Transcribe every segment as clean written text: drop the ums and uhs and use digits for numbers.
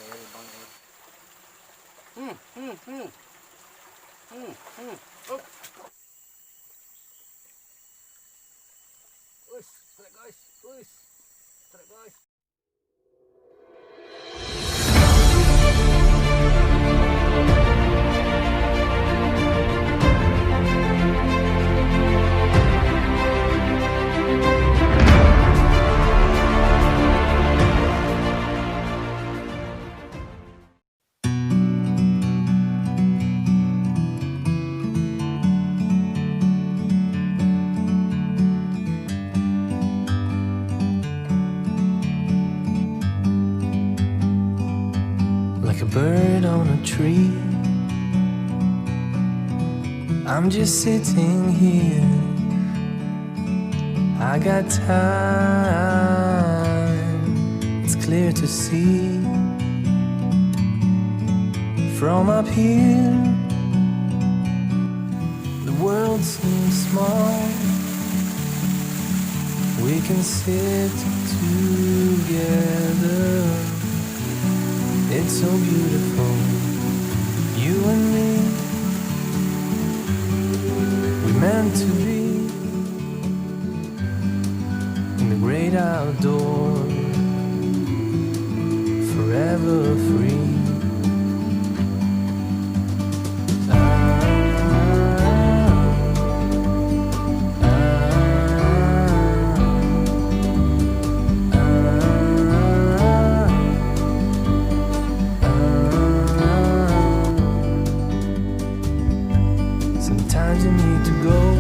air, bang air. Hmm, hmm, hmm. Hmm, hmm. Oh. Uish, strike guys. Uish, strike guys. Like a bird on a tree, I'm just sitting here. I got time, it's clear to see. From up here, the world seems small. We can sit together. It's so beautiful, you and me. We're meant to be in the great outdoors, forever free. Sometimes you need to go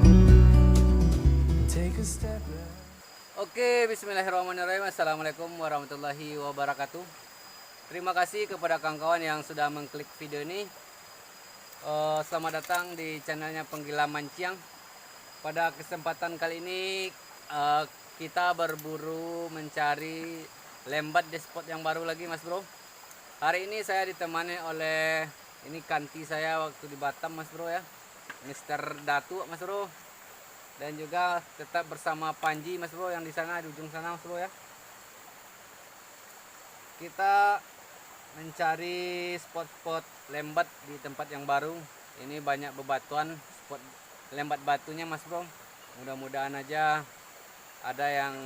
and take a step back. Oke, bismillahirrahmanirrahim. Assalamualaikum warahmatullahi wabarakatuh. Terima kasih kepada kawan-kawan yang sudah mengklik video ini. Selamat datang di channelnya Penggila Mancing. Pada kesempatan kali ini kita berburu mencari lembat di spot yang baru lagi, Mas Bro. Hari ini saya ditemani oleh ini kanti saya waktu di Batam, Mas Bro ya, Mr. Datu, Mas Bro. Dan juga tetap bersama Panji, Mas Bro, yang di sana, di ujung sana, Mas Bro ya. Kita mencari spot-spot lembat di tempat yang baru. Ini banyak bebatuan, spot lembat batunya, Mas Bro. Mudah-mudahan aja ada yang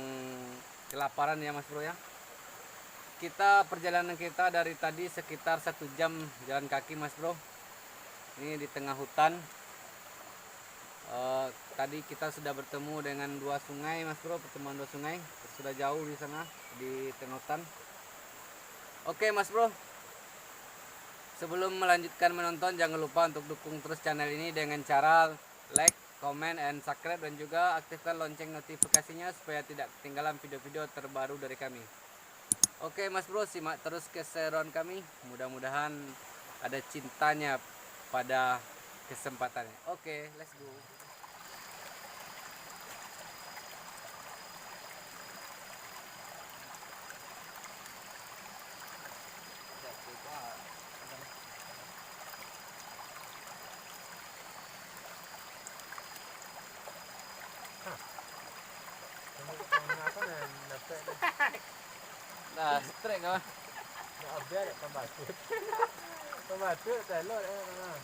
kelaparan ya, Mas Bro ya. Perjalanan kita dari tadi sekitar 1 jam jalan kaki, Mas Bro. Ini di tengah hutan. Tadi kita sudah bertemu dengan 2 sungai, Mas Bro, pertemuan 2 sungai. Sudah jauh di sana di tengah hutan. Oke, Mas Bro. Sebelum melanjutkan menonton, jangan lupa untuk dukung terus channel ini dengan cara like, comment, and subscribe, dan juga aktifkan lonceng notifikasinya supaya tidak ketinggalan video-video terbaru dari kami. Oke, Mas Bro, simak terus keseruan kami. Mudah-mudahan ada cintanya pada kesempatannya. Oke, let's go. Nah, strek kawan. Biar pembatut. Pembatut telur kawan.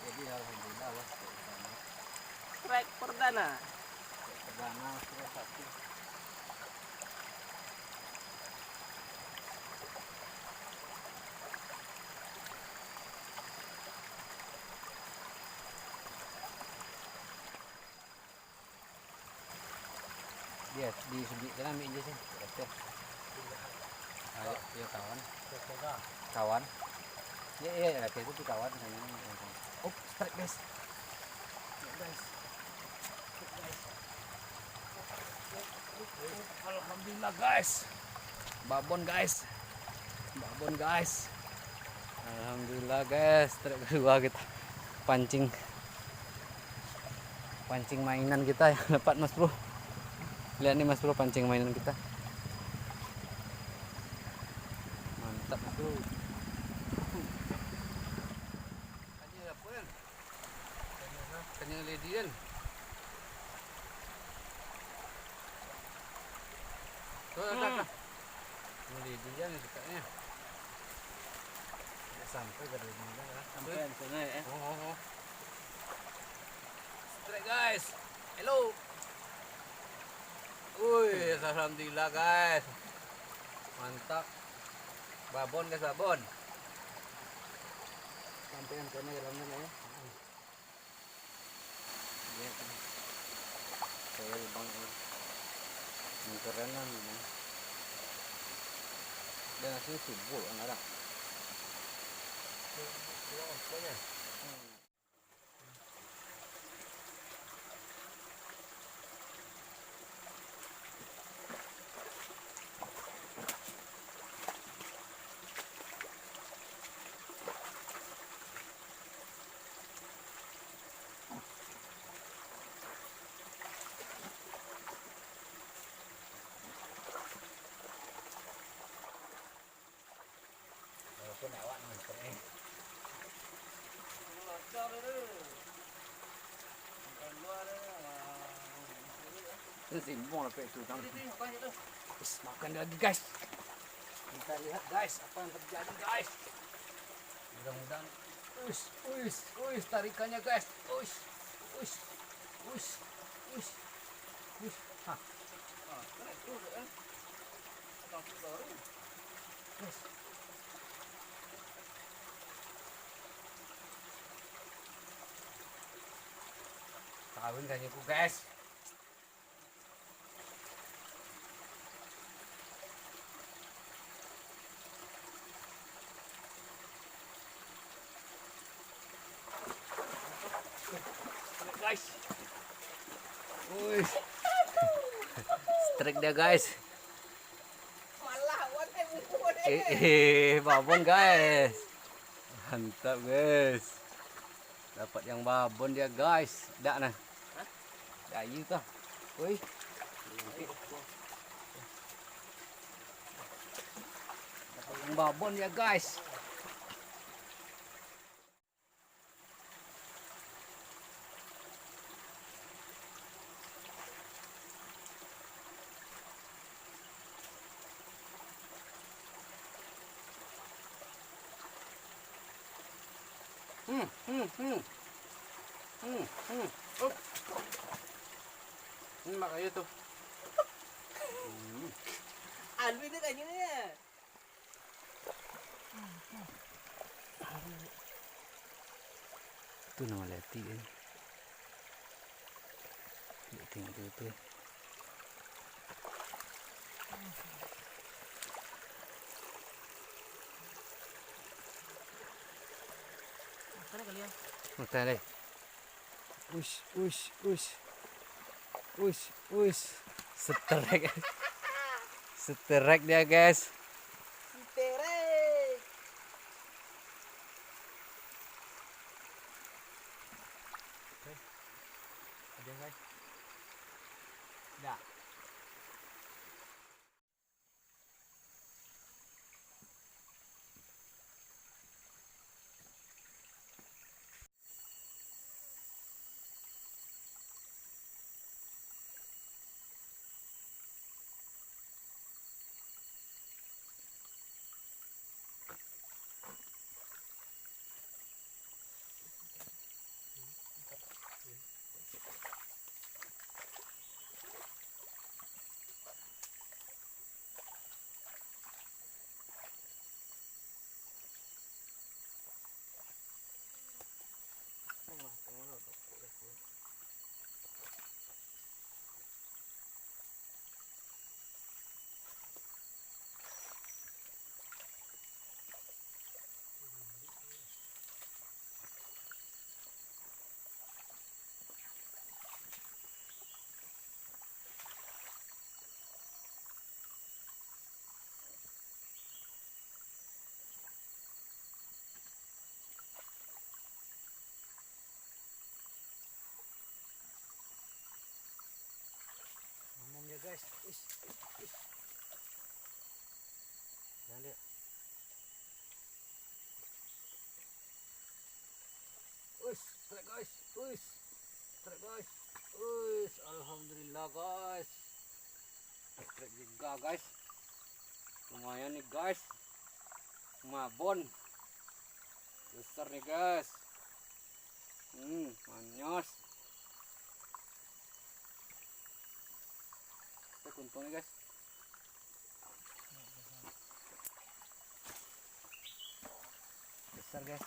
Jadi alhamdulillah lah Strike perdana. perdana strek 1. Dia di sebelah sana ambil je sih. Ayo, ya kawan. Kawan. Ya, itu kawan. Oh, strike guys. Alhamdulillah guys. Babon guys. Alhamdulillah guys. Strike kedua kita. Pancing mainan kita yang dapat, Mas Bro. Lihat nih, Mas Bro, pancing mainan kita. Mantap, Mas Bro. Kanyang apa kan? Kanyang lady kan? Tuh. Mendidih dia nih sukanya. Nggak sampai ke rumah ya. Sampai di sana ya. Oh. Strike guys. Hello. Wih, alhamdulillah guys. Mantap. Babon guys, babon. Sampai yang sana dalamnya ya. Iya kan. Saya lubang ini. Yang kerenan ini. Dan hasilnya subur kan ada. Walaupun awak nganternya. Ini simpong lah itu kan. Makan lagi guys. Kita lihat guys apa yang terjadi guys. Mudah-mudahan. Tarikannya guys. Hah. Kena itu kan. Kawin kan aku guys. Guys. Strike dia guys. Babon guys. Mantap guys. Dapat yang babon dia guys. Dak nah. Kayu tuh. Wih. Dapat yang babon ya guys. Ini makanya tuh. Alwi dia kayaknya ni. Itu nama leti kan. Leti itu. Mana kali ya? Makan deh. Seterek. Seterek dia guys. Terek. Ada guys. Dah. Guys, jangan lihat. Strike guys, strike guys, alhamdulillah guys. Strike juga guys. Lumayan nih guys. Mabon. Besar nih guys. Manyos. Kita kuntung nih guys. Besar guys.